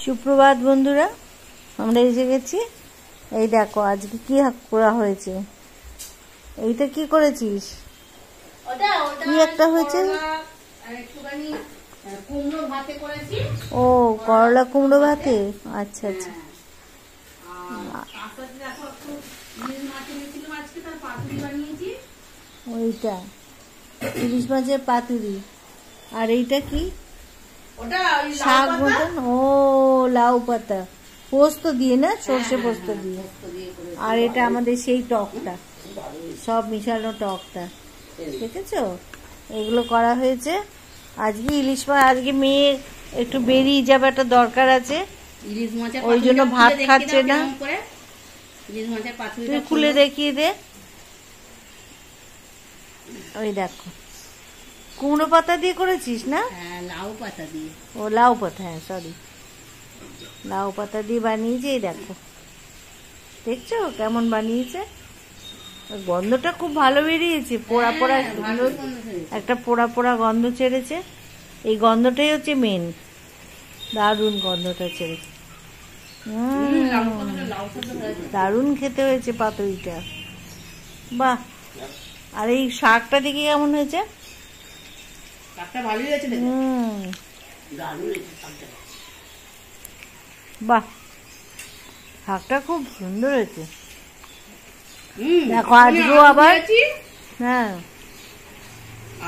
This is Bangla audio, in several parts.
সুপ্রভাত বন্ধুরা, আমরা এসে গেছি। এই দেখো আজকে কি করা হয়েছে। এইটা কি করেছিস? কি একটা হয়েছে? ও করলা কুমড়ো ভাতে। আচ্ছা আচ্ছা। ওইটা ইলিশ মাছের পাতুরি। আর এইটা কি? শাক মতন। ও লাউ পাতা পোস্ত দিয়ে, না সর্ষে পোস্ত দিয়ে। আর এটা আমাদের সেই টকটা, সব মিশানো টকটা, দেখেছো? এগুলো করা হয়েছে আজকে। ইলিশ মাছ আজকে মেয়ে একটু বেরিয়ে যাবে, একটা দরকার আছে, ওই জন্য ভাত খাচ্ছে না। তুই খুলে দেখিয়ে দে। ওই দেখো কুমড়ো পাতা দিয়ে করেছিস না? লাউ পাতা দিয়ে। ও লাউ পাতা, হ্যাঁ সরি, লাউ পাতা দিয়ে বানিয়েছে। এই দেখো, দেখছো কেমন বানিয়েছে? গন্ধটা খুব ভালো বেরিয়েছে, পোড়া পোড়া সুন্দর একটা পোড়া পোড়া গন্ধ ছেড়েছে। এই গন্ধটাই হচ্ছে মেন, দারুণ গন্ধটা ছেড়েছে। দারুণ খেতে হয়েছে পাতুরিটা, বাহ। আর এই শাকটা দেখি কেমন হয়েছে? বাহ, শাকটা খুব সুন্দর হয়েছে। দেখো আজকেও আবার, হ্যাঁ,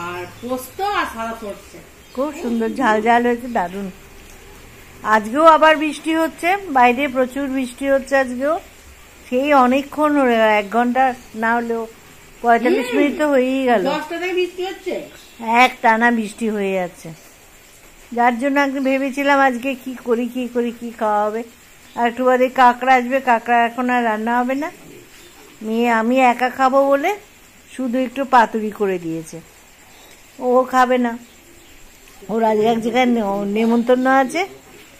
আর পোস্ত আর সাদা সরষে খুব সুন্দর ঝাল ঝাল হয়েছে, দারুণ। আজকেও আবার বৃষ্টি হচ্ছে, বাইরে প্রচুর বৃষ্টি হচ্ছে আজকেও। সেই অনেকক্ষণ হয়ে গেল, 1 ঘন্টা না হলেও 45 মিনিট তো হয়েই গেল। 10টা থেকে বৃষ্টি হচ্ছে, এক টানা বৃষ্টি হয়ে যাচ্ছে। যার জন্য ভেবেছিলাম আজকে কি করি কি খাওয়া হবে। আর একটু বাদে কাঁকড়া আসবে, কাঁকড়া এখন আর রান্না হবে না। মেয়ে আমি একা খাবো বলে শুধু একটু পাতুরি করে দিয়েছে, ও খাবে না। ওর আজকে এক জায়গায় নেমন্তন্ন আছে,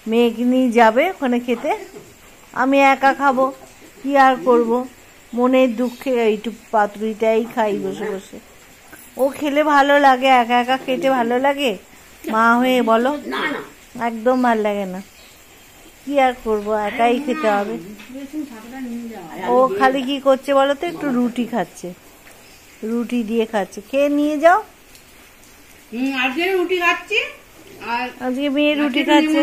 মেয়েকে নিয়ে যাবে ওখানে খেতে। আমি একা খাবো, কি আর করব, মনের দুঃখে এইটু পাতুরিটাই খাই বসে বসে। ও খেলে ভালো লাগে, একা একা খেতে ভালো লাগে? মা হয়ে বলো, একদম ভালো লাগে না। কি আর করব, একাই খেতে হবে। ও খালি কি করছে বলো তো, একটু রুটি খাচ্ছে, রুটি দিয়ে খাচ্ছে। খেয়ে নিয়ে যাও। আজকে রুটি খাচ্ছি, আর আজকে মেয়ে রুটি খাচ্ছে।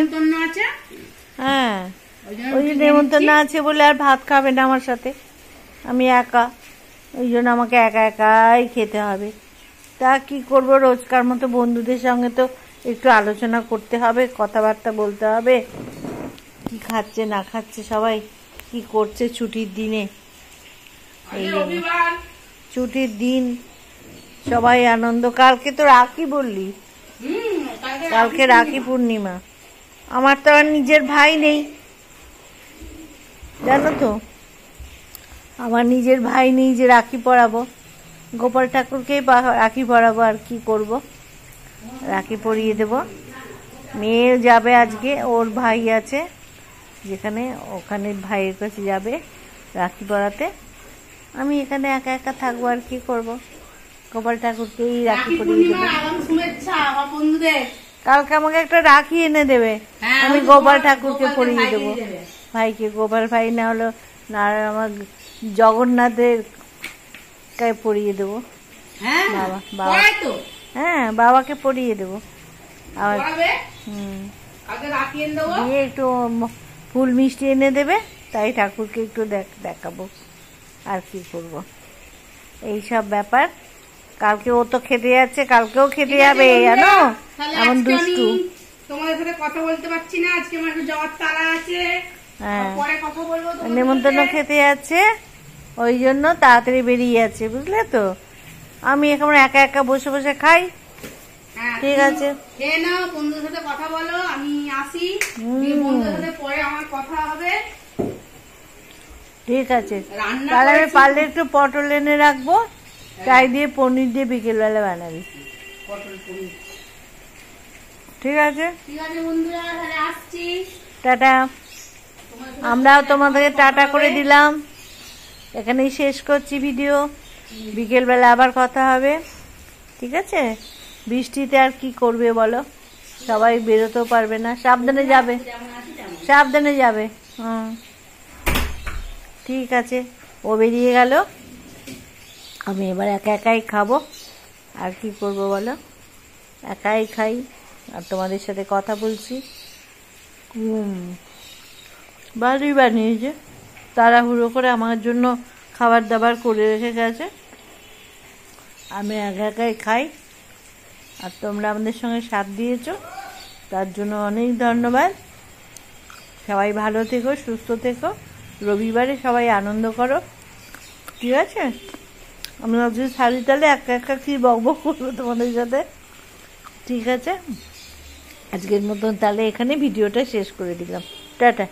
হ্যাঁ, ওই যে নেমন্তন্ন আছে বলে আর ভাত খাবে না আমার সাথে, আমি একা, ওই জন্য আমাকে একা একাই খেতে হবে। তা কি করবো, রোজকার মতো বন্ধুদের সঙ্গে তো একটু আলোচনা করতে হবে, কথাবার্তা বলতে হবে, কি খাচ্ছে না খাচ্ছে, সবাই কি করছে ছুটির দিনে। এই ছুটির দিন সবাই আনন্দ। কালকে তো রাখি বললি, কালকে রাখি পূর্ণিমা। আমার তো আর নিজের ভাই নেই, জানো তো, আমার নিজের ভাই নেই যে রাখি পরাবো। গোপাল ঠাকুরকেই রাখি পরাবো, আর কি করব, রাখি পরিয়ে দেব। মেয়ে যাবে আজকে, ওর ভাই আছে যেখানে, ওখানে ভাইয়ের কাছে যাবে রাখি পরাতে। আমি এখানে একা একা থাকবো, আর কি করব, গোপাল ঠাকুরকেই রাখি পরিয়ে দেবো। কালকে আমাকে একটা রাখি এনে দেবে, আমি গোপাল ঠাকুরকে পরিয়ে দেবো, ভাইকে। গোপাল ভাই না হলো না, আমার জগন্নাথের গায়ে পরিয়ে দেবো। বাবা, হ্যাঁ বাবাকে পরিয়ে দেবো। আবার দিয়ে একটু ফুল মিষ্টি এনে দেবে, তাই ঠাকুরকে একটু দেখাবো, আর কি করব। এইসব ব্যাপার। কালকে ও তো খেতে যাচ্ছে, কালকেও খেতে যাবে, জানো, এমন দুষ্টু। তোমাদের সাথে কথা বলতে পারছি না, আজকে আমার একটু যাওয়ার তাড়া আছে। হ্যাঁ, পরে কথা বলবো। নেমন্তন্ন খেতে যাচ্ছে, ওই জন্য তাড়াতাড়ি বেরিয়ে যাচ্ছে, বুঝলে তো। আমি এখন একা একা বসে বসে খাই। ঠিক আছে, খেয়ে নাও, বন্ধুদের সাথে কথা বলো, আমি আসি, বন্ধুদের সাথে পরে আমার কথা হবে। ঠিক আছে, তাহলে আমি পারলে একটু পটল এনে রাখবো, চাই দিয়ে পনির দিয়ে বিকেলবেলা বানাবি। ঠিক আছে, ঠিক আছে বন্ধুরা, তাহলে আসছি, টাটা। আমরাও তোমাদেরকে টাটা করে দিলাম, এখানেই শেষ করছি ভিডিও। বিকেলবেলা আবার কথা হবে, ঠিক আছে? বৃষ্টিতে আর কি করবে বলো, সবাই বেরোতেও পারবে না, সাবধানে যাবে। সাবধানে যাবে। ঠিক আছে, ও বেরিয়ে গেল, আমি এবার একা একাই খাবো। আর কি করব বলো, একাই খাই আর তোমাদের সাথে কথা বলছি। ভালোই বানিয়েছে, তাড়াহুড়ো করে আমার জন্য খাবার দাবার করে রেখে গেছে। আমি একা একাই খাই আর তোমরা আমাদের সঙ্গে সাথ দিয়েছো, তার জন্য অনেক ধন্যবাদ। সবাই ভালো থেকো, সুস্থ থেকো, রবিবারে সবাই আনন্দ করো, ঠিক আছে? আমি আজকে শাড়ি তাহলে একা একা কি বকবক করবো তোমাদের সাথে, ঠিক আছে? আজকের মতন তাহলে এখানে ভিডিওটা শেষ করে দিলাম, টাটা।